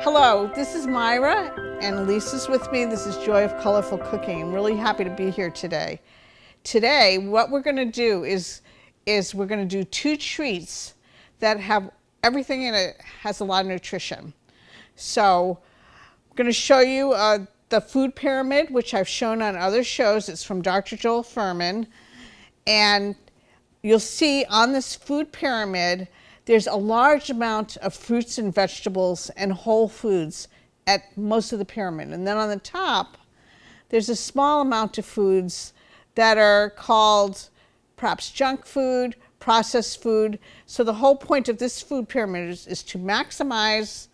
Hello, this is Myra, and Lisa's with me. This is Joy of Colorful Cooking. I'm really happy to be here today. Today, what we're going to do is we're going to do two treats that have everything in it, has a lot of nutrition. So I'm going to show you the food pyramid, which I've shown on other shows. It's from Dr. Joel Fuhrman. And you'll see on this food pyramid, there's a large amount of fruits and vegetables and whole foods at most of the pyramid. And then on the top, there's a small amount of foods that are called perhaps junk food, processed food. So the whole point of this food pyramid is to maximize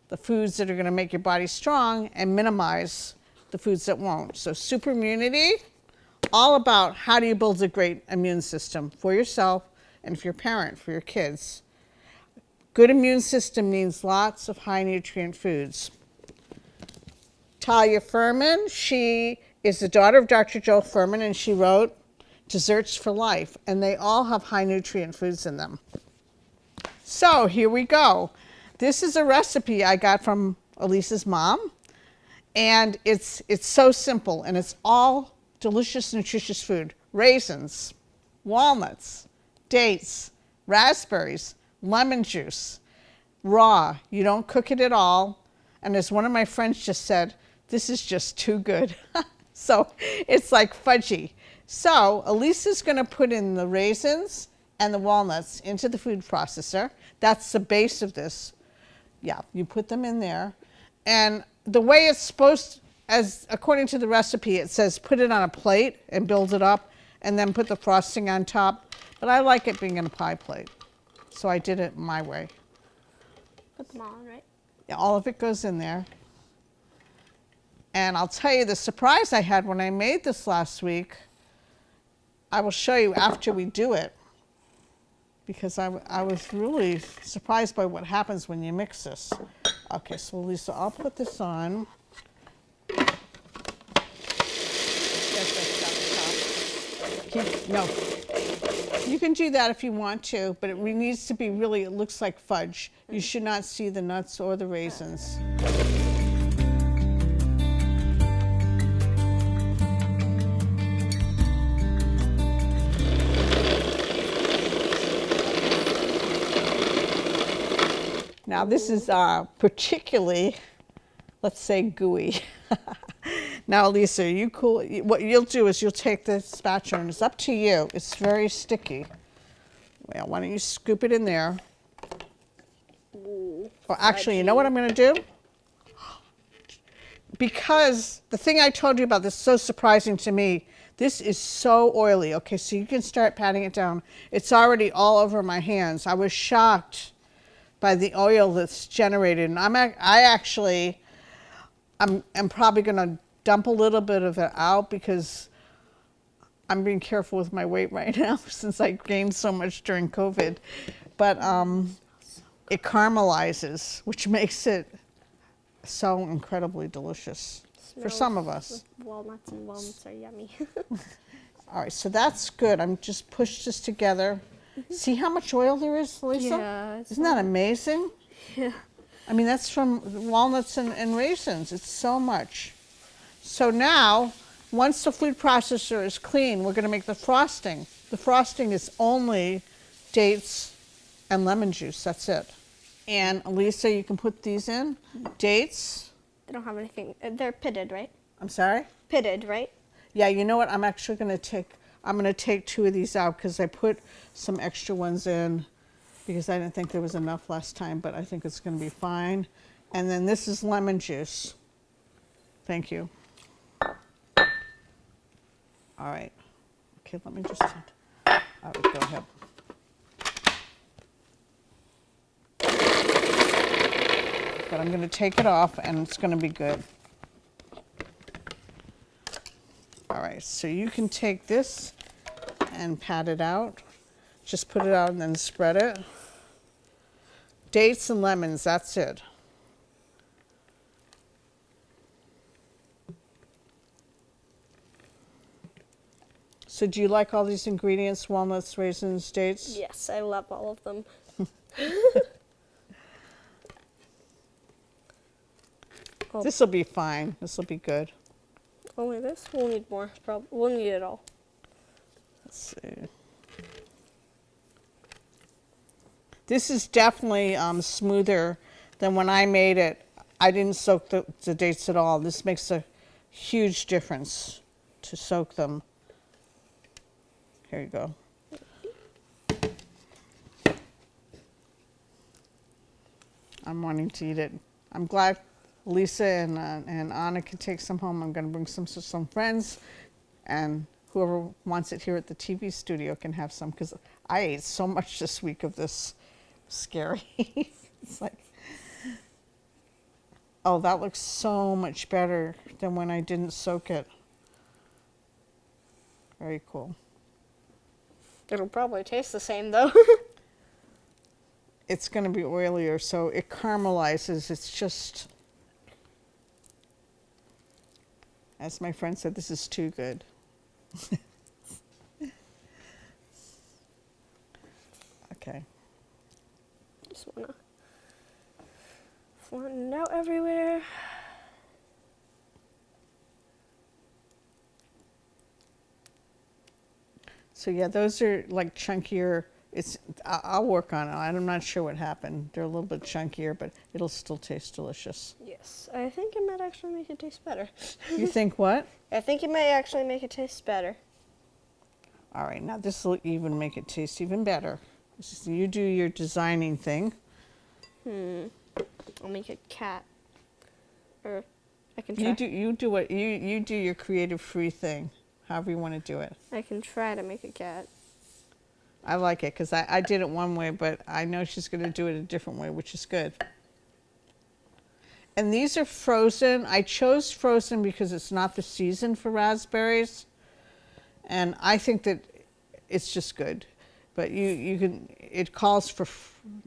the foods that are going to make your body strong and minimize the foods that won't. So super immunity, all about how do you build a great immune system for yourself and for your parent, for your kids. Good immune system means lots of high nutrient foods. Talia Fuhrman, she is the daughter of Dr. Joel Fuhrman, and she wrote Desserts for Life, and they all have high nutrient foods in them. So here we go. This is a recipe I got from Elisa's mom, and it's so simple, and it's all delicious, nutritious food. Raisins, walnuts, dates, raspberries, lemon juice, raw. You don't cook it at all. And as one of my friends just said, this is just too good. So it's like fudgy. So Elisa's going to put in the raisins and the walnuts into the food processor. That's the base of this. Yeah, you put them in there. And the way it's supposed, as according to the recipe, it says put it on a plate and build it up and then put the frosting on top. But I like it being in a pie plate. So I did it my way. Put them on, right? Yeah, all of it goes in there. And I'll tell you the surprise I had when I made this last week. I will show you after we do it, because I was really surprised by what happens when you mix this. Okay, so Lisa, I'll put this on. No, you can do that if you want to, but it needs to be really, it looks like fudge. You should not see the nuts or the raisins. Now this is particularly, let's say, gooey. Now, Lisa, you cool? What you'll do is you'll take the spatula, and it's up to you. It's very sticky. Well, why don't you scoop it in there? Ooh, or actually, you know what I'm going to do? Because the thing I told you about this is so surprising to me. This is so oily. Okay, so you can start patting it down. It's already all over my hands. I was shocked by the oil that's generated, and I'm probably going to dump a little bit of it out because I'm being careful with my weight right now since I gained so much during COVID. But it caramelizes, which makes it so incredibly delicious for some of us. Walnuts and walnuts are yummy. All right, so that's good. I'm just push this together. See how much oil there is, Lisa? Yeah. Isn't that amazing? Yeah. I mean, that's from walnuts and raisins. It's so much. So now, once the food processor is clean, we're going to make the frosting. The frosting is only dates and lemon juice. That's it. And Lisa, you can put these in. Dates. They don't have anything. They're pitted, right? I'm sorry? Pitted, right? Yeah, you know what? I'm actually going to take two of these out because I put some extra ones in because I didn't think there was enough last time, but I think it's going to be fine. And then this is lemon juice. Thank you. All right. Okay, let me just, all right, go ahead. But I'm going to take it off and it's going to be good. All right, so you can take this and pat it out. Just put it out and then spread it. Dates and lemons, that's it. So do you like all these ingredients, walnuts, raisins, dates? Yes, I love all of them. This will be fine. This will be good. Only this? We'll need more. Probably. We'll need it all. Let's see. This is definitely smoother than when I made it. I didn't soak the dates at all. This makes a huge difference to soak them. Here you go. I'm wanting to eat it. I'm glad Lisa and Anna can take some home. I'm going to bring some to some friends, and whoever wants it here at the TV studio can have some, because I ate so much this week of this. Scary. It's like, oh, that looks so much better than when I didn't soak it. Very cool. It'll probably taste the same though. It's going to be oilier, so it caramelizes. It's just, as my friend said, this is too good. Okay. Just wanna flatten it out everywhere. So yeah, those are like chunkier. I'll work on it. I'm not sure what happened. They're a little bit chunkier, but it'll still taste delicious. Yes, I think it might actually make it taste better. You think what? I think it might actually make it taste better. All right, now this will even make it taste even better. So you do your designing thing. I'll make a cat. Or I can You try. you do your creative free thing, however you want to do it. I can try to make a cat. I like it because I did it one way, but I know she's going to do it a different way, which is good. And these are frozen. I chose frozen because it's not the season for raspberries, and I think that it's just good. But you can, it calls for,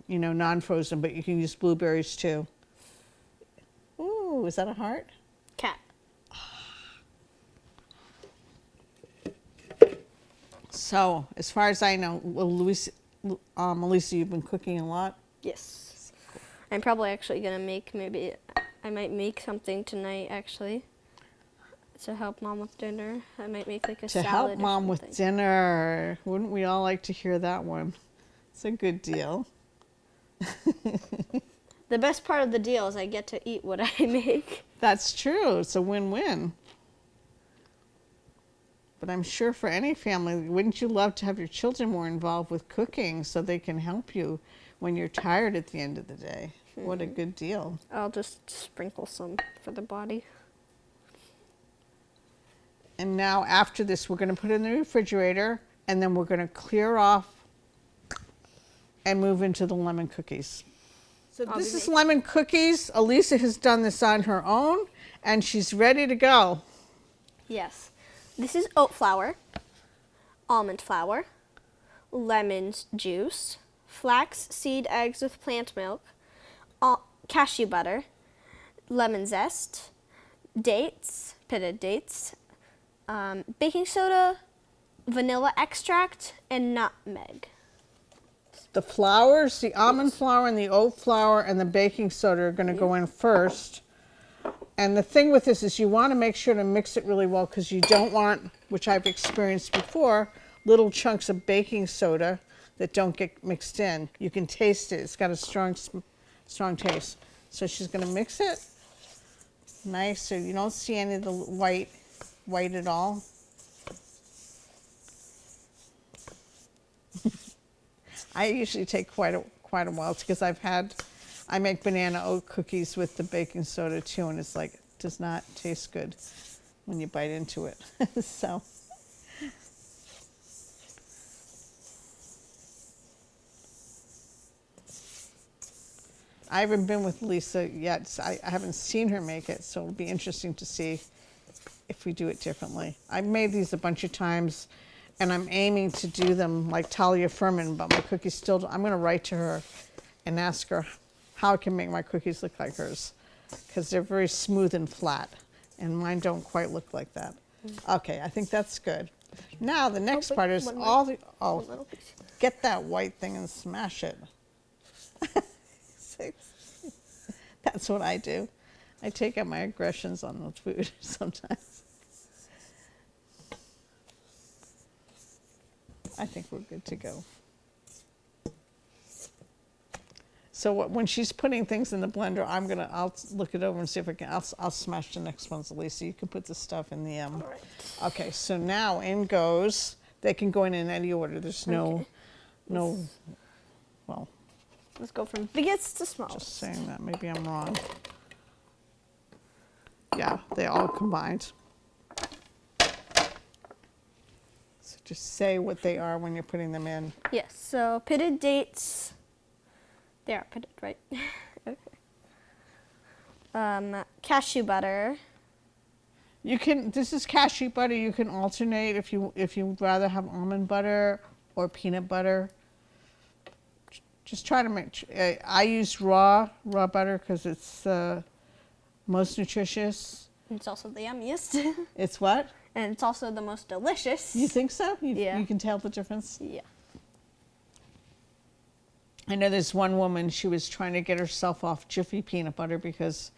non-frozen, but you can use blueberries too. Ooh, is that a heart? Cat. So, as far as I know, Elisa, you've been cooking a lot? Yes. I'm probably actually gonna make, I might make something tonight actually. To help Mom with dinner. I might make like a To salad help or Mom with something. dinner. Wouldn't we all like to hear that one? It's a good deal. The best part of the deal is I get to eat what I make. That's true. It's a win-win. But I'm sure for any family, wouldn't you love to have your children more involved with cooking so they can help you when you're tired at the end of the day? What a good deal. I'll just sprinkle some for the body. And now after this, we're going to put it in the refrigerator, and then we're going to clear off and move into the lemon cookies. So this is lemon cookies. Elisa has done this on her own, and she's ready to go. Yes. This is oat flour, almond flour, lemon juice, flax seed eggs with plant milk, cashew butter, lemon zest, dates, pitted dates, baking soda, vanilla extract, and nutmeg. The flours, the almond flour and the oat flour and the baking soda are going to go in first. And the thing with this is you want to make sure to mix it really well, because you don't want, which I've experienced before, little chunks of baking soda that don't get mixed in. You can taste it. It's got a strong taste. So she's going to mix it nice so you don't see any of the white at all. I usually take quite a while because I make banana oat cookies with the baking soda too, and it's like, it does not taste good when you bite into it. So. I haven't been with Lisa yet. So I haven't seen her make it, so it'll be interesting to see if we do it differently. I've made these a bunch of times, and I'm aiming to do them like Talia Fuhrman, but my cookies still don't. I'm going to write to her and ask her how I can make my cookies look like hers, because they're very smooth and flat, and mine don't quite look like that. Okay, I think that's good. Now the next part is get that white thing and smash it. That's what I do. I take out my aggressions on the food sometimes. I think we're good to go. So when she's putting things in the blender, I'll look it over and see if I can, I'll smash the next ones, Elisa. You can put the stuff in the, All right. okay, so now in goes, they can go in any order. There's no, well, Let's go from biggest to small. just saying that, maybe I'm wrong. Yeah, they all combined. So just say what they are when you're putting them in. Yes, so pitted dates. They are pitted, right? Okay. Cashew butter. You can, this is cashew butter. You can alternate if you'd rather have almond butter or peanut butter. Just try to make, I use raw butter because it's most nutritious. It's also the yummiest. It's what? And it's also the most delicious. You think so? Yeah. You can tell the difference? Yeah. I know there's one woman, she was trying to get herself off Jiffy peanut butter because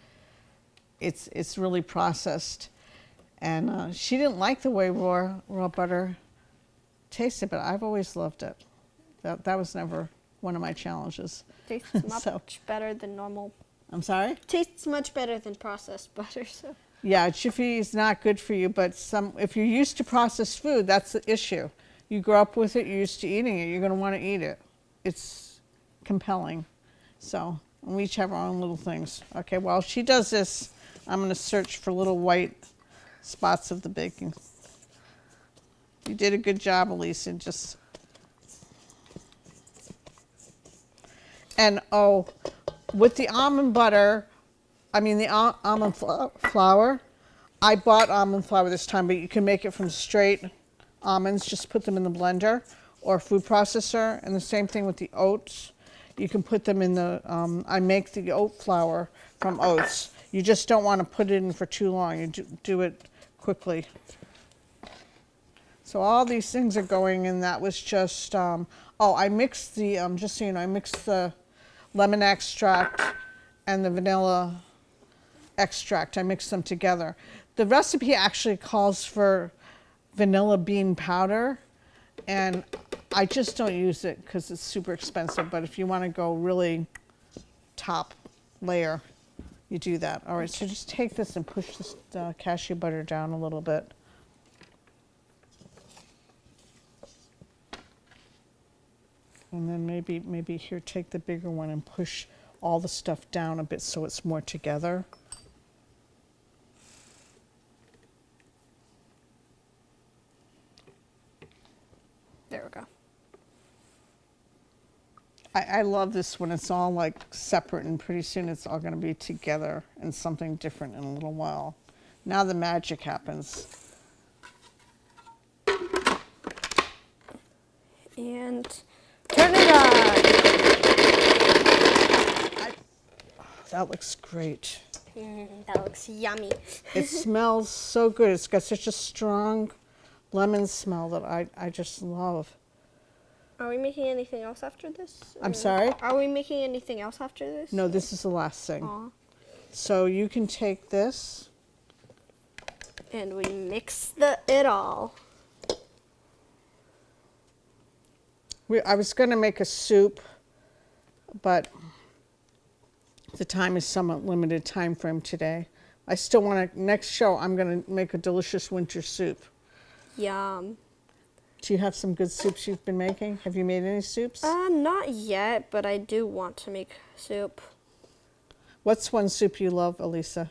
it's really processed. And she didn't like the way raw butter tasted, but I've always loved it. That was never one of my challenges. Tastes much So- better than normal. I'm sorry? Tastes much better than processed butter. So. Yeah, Jiffy is not good for you, but if you're used to processed food, that's the issue. You grow up with it, you're used to eating it, you're going to want to eat it. It's compelling. So we each have our own little things. Okay, while she does this, I'm going to search for little white spots of the baking. You did a good job, Elisa. Just and oh, with the almond butter, I mean the almond flour. I bought almond flour this time, but you can make it from straight almonds. Just put them in the blender or a food processor. And the same thing with the oats. You can put them in the, I make the oat flour from oats. You just don't want to put it in for too long. You do it quickly. So all these things are going in. That was just, oh, I mixed the, just so you know, I mixed the lemon extract and the vanilla extract. I mixed them together. The recipe actually calls for vanilla bean powder, and I just don't use it because it's super expensive. But if you want to go really top layer, you do that. All right, so just take this and push this cashew butter down a little bit. And then maybe here, take the bigger one and push all the stuff down a bit so it's more together. There we go. I love this when it's all like separate, and pretty soon it's all going to be together and something different in a little while. Now the magic happens. And turn it on. That looks great. That looks yummy. It smells so good. It's got such a strong lemon smell that I just love. Are we making anything else after this? I'm sorry? Are we making anything else after this? No, this is the last thing. Aw. So you can take this. And we mix it all. I was going to make a soup, but the time is somewhat limited time frame today. I still want to, next show, I'm going to make a delicious winter soup. Yum. Do you have some good soups you've been making? Have you made any soups? Not yet, but I do want to make soup. What's one soup you love, Elisa?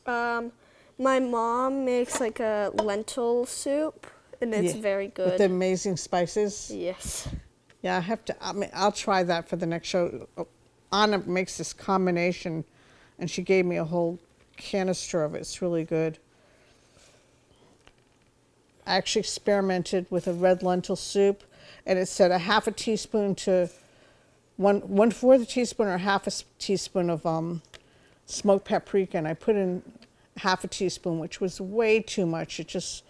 My mom makes like a lentil soup, and it's very good. With the amazing spices? Yes. Yeah, I'll try that for the next show. Anna makes this combination, and she gave me a whole canister of it. It's really good. I actually experimented with a red lentil soup, and it said a half a teaspoon to 1/4 teaspoon or half a teaspoon of smoked paprika, and I put in half a teaspoon, which was way too much. It just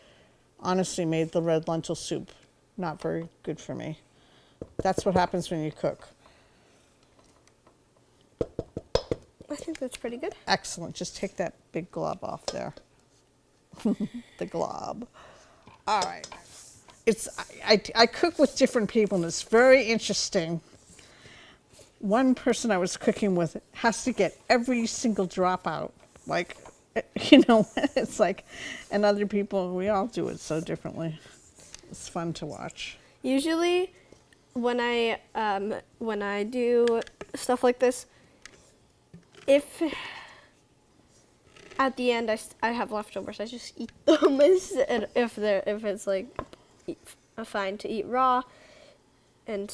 honestly made the red lentil soup not very good for me. That's what happens when you cook. I think that's pretty good. Excellent. Just take that big glob off there. The glob. All right. I cook with different people, and it's very interesting. One person I was cooking with has to get every single drop out. Like, it's like, and other people, we all do it so differently. It's fun to watch. Usually, when I do stuff like this, if at the end I have leftovers, I just eat them. If it's like fine to eat raw, and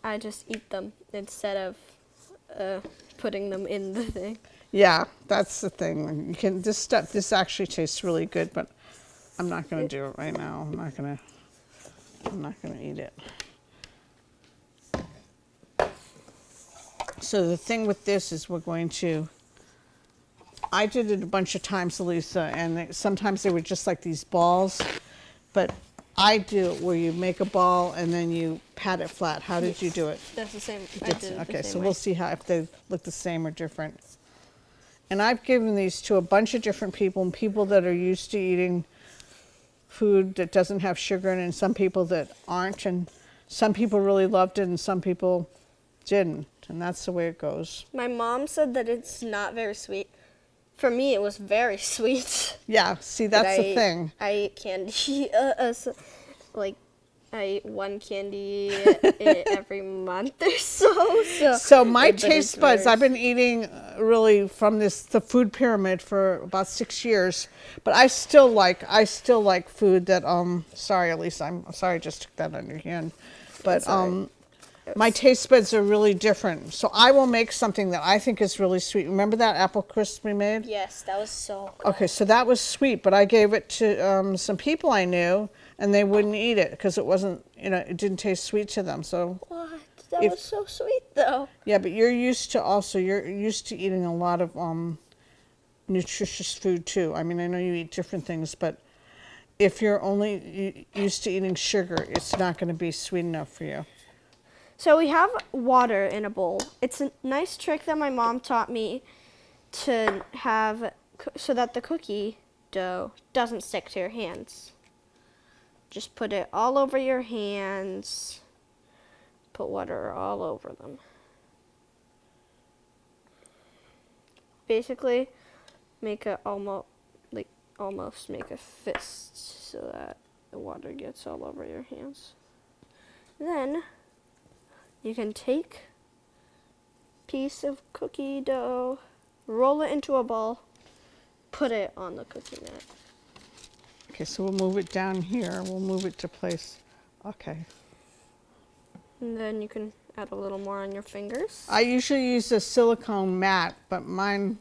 I just eat them instead of putting them in the thing. Yeah, that's the thing. You can this actually tastes really good, but I'm not going to do it right now. I'm not going to eat it. So the thing with this is I did it a bunch of times, Elisa, and sometimes they were just like these balls, but I do it where you make a ball and then you pat it flat. How did you do it? That's the same. I did it Okay, the same so way. we'll see if they look the same or different. And I've given these to a bunch of different people, and people that are used to eating food that doesn't have sugar in it, and some people that aren't, and some people really loved it and some people didn't, and that's the way it goes. My mom said that it's not very sweet. For me, it was very sweet. Yeah, see, that's the thing. I ate candy, I ate one candy every month or so. So my but taste it's buds, very I've been eating really from the food pyramid for about 6 years, but I still like food that, sorry, Elisa, I'm sorry I just took that on your hand, but That's all right. my taste buds are really different. So I will make something that I think is really sweet. Remember that apple crisp we made? Yes, that was so good. Okay, so that was sweet, but I gave it to some people I knew, and they wouldn't eat it because it wasn't, it didn't taste sweet to them. So What? That was so sweet, though. yeah, but you're used to eating a lot of nutritious food too. I mean, I know you eat different things, but if you're only used to eating sugar, it's not going to be sweet enough for you. So we have water in a bowl. It's a nice trick that my mom taught me to have so that the cookie dough doesn't stick to your hands. Just put it all over your hands. Put water all over them. Basically, make almost make a fist so that the water gets all over your hands. Then you can take a piece of cookie dough, roll it into a ball, put it on the cookie mat. Okay, so we'll move it down here. We'll move it to place. Okay. And then you can add a little more on your fingers. I usually use a silicone mat, but mine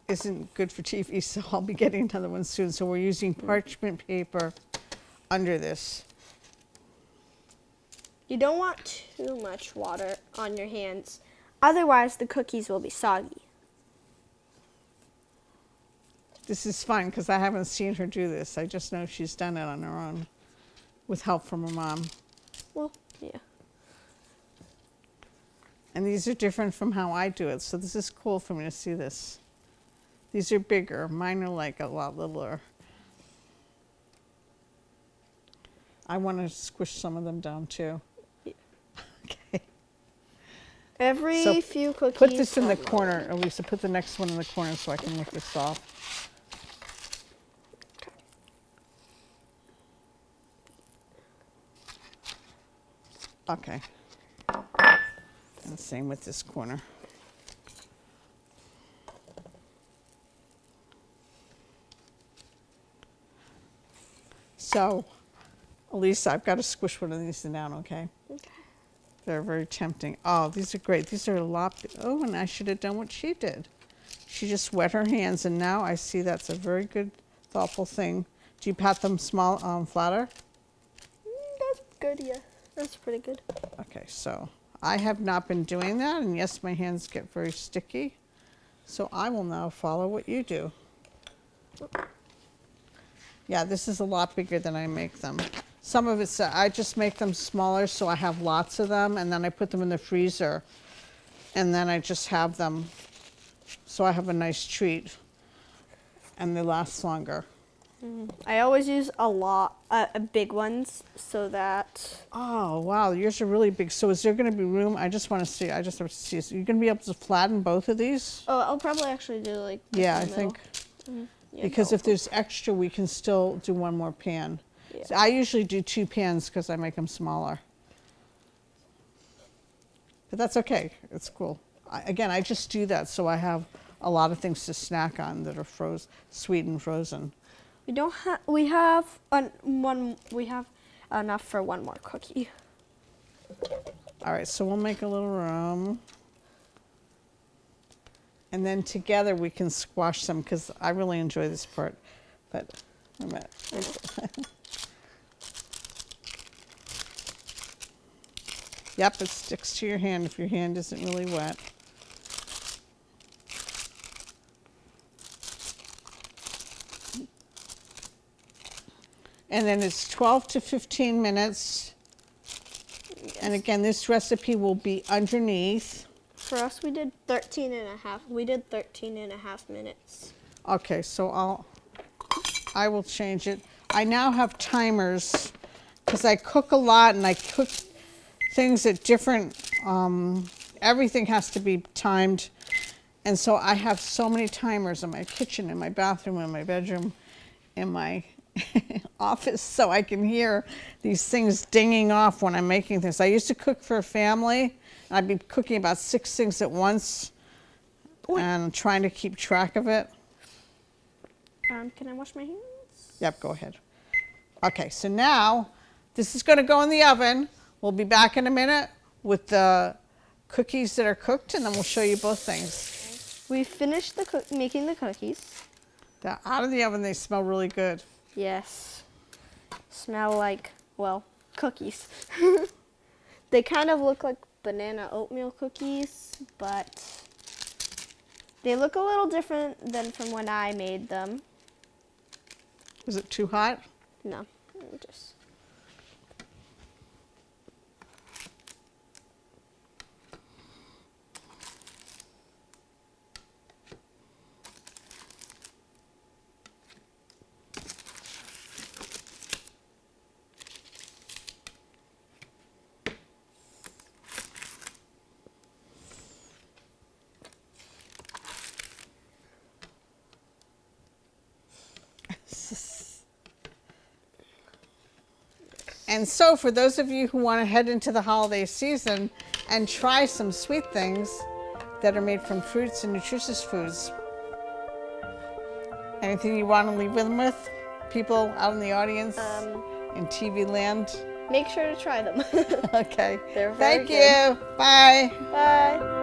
isn't good for TV, so I'll be getting another one soon. So we're using parchment paper under this. You don't want too much water on your hands, otherwise the cookies will be soggy. This is fun because I haven't seen her do this. I just know she's done it on her own with help from her mom. Well, yeah. And these are different from how I do it, so this is cool for me to see this. These are bigger. Mine are like a lot littler. I want to squish some of them down too. Yeah. Okay. Every So few cookies. Put this in the corner, Elisa. Put the next one in the corner so I can lick this off. Okay. And same with this corner. So, Elisa, I've got to squish one of these down, okay? Okay. They're very tempting. Oh, these are great. These are a lot. Oh, and I should have done what she did. She just wet her hands, and now I see that's a very good, thoughtful thing. Do you pat them flatter? That's good, yeah. That's pretty good. Okay, so I have not been doing that, and yes, my hands get very sticky. So I will now follow what you do. Yeah, this is a lot bigger than I make them. Some of it's, I just make them smaller so I have lots of them, and then I put them in the freezer and then I just have them, so I have a nice treat, and they last longer. I always use a lot, big ones, so that. Oh, wow, yours are really big. So is there going to be room? I just want to see. I just have to see. So you're going to be able to flatten both of these? Oh, I'll probably actually do like. this Yeah, in I the think. middle. Yeah, Because no. if there's extra, we can still do one more pan. Yeah. So I usually do 2 pans because I make them smaller. But that's okay. It's cool. Again, I just do that so I have a lot of things to snack on that are sweet and frozen. We don't have. We have one. We have enough for one more cookie. All right, so we'll make a little room. And then together we can squash them because I really enjoy this part. But wait a minute. Yep, it sticks to your hand if your hand isn't really wet. And then it's 12 to 15 minutes. Yes. And again, this recipe will be underneath. For us, we did 13 and a half. We did 13 and a half minutes. Okay, so I will change it. I now have timers because I cook a lot and I cook things at different, everything has to be timed. And so I have so many timers in my kitchen, in my bathroom, in my bedroom, in my office, so I can hear these things dinging off when I'm making things. I used to cook for a family, and I'd be cooking about 6 things at once and trying to keep track of it. Can I wash my hands? Yep, go ahead. Okay, so now this is going to go in the oven. We'll be back in a minute with the cookies that are cooked, and then we'll show you both things. We finished making the cookies. They're out of the oven. They smell really good. Yes. Smell like, well, cookies. They kind of look like banana oatmeal cookies, but they look a little different than from when I made them. Is it too hot? No, just. And so for those of you who want to head into the holiday season and try some sweet things that are made from fruits and nutritious foods, anything you want to leave them with? People out in the audience, in TV land? Make sure to try them. Okay. They're very Thank you. Bye. Bye.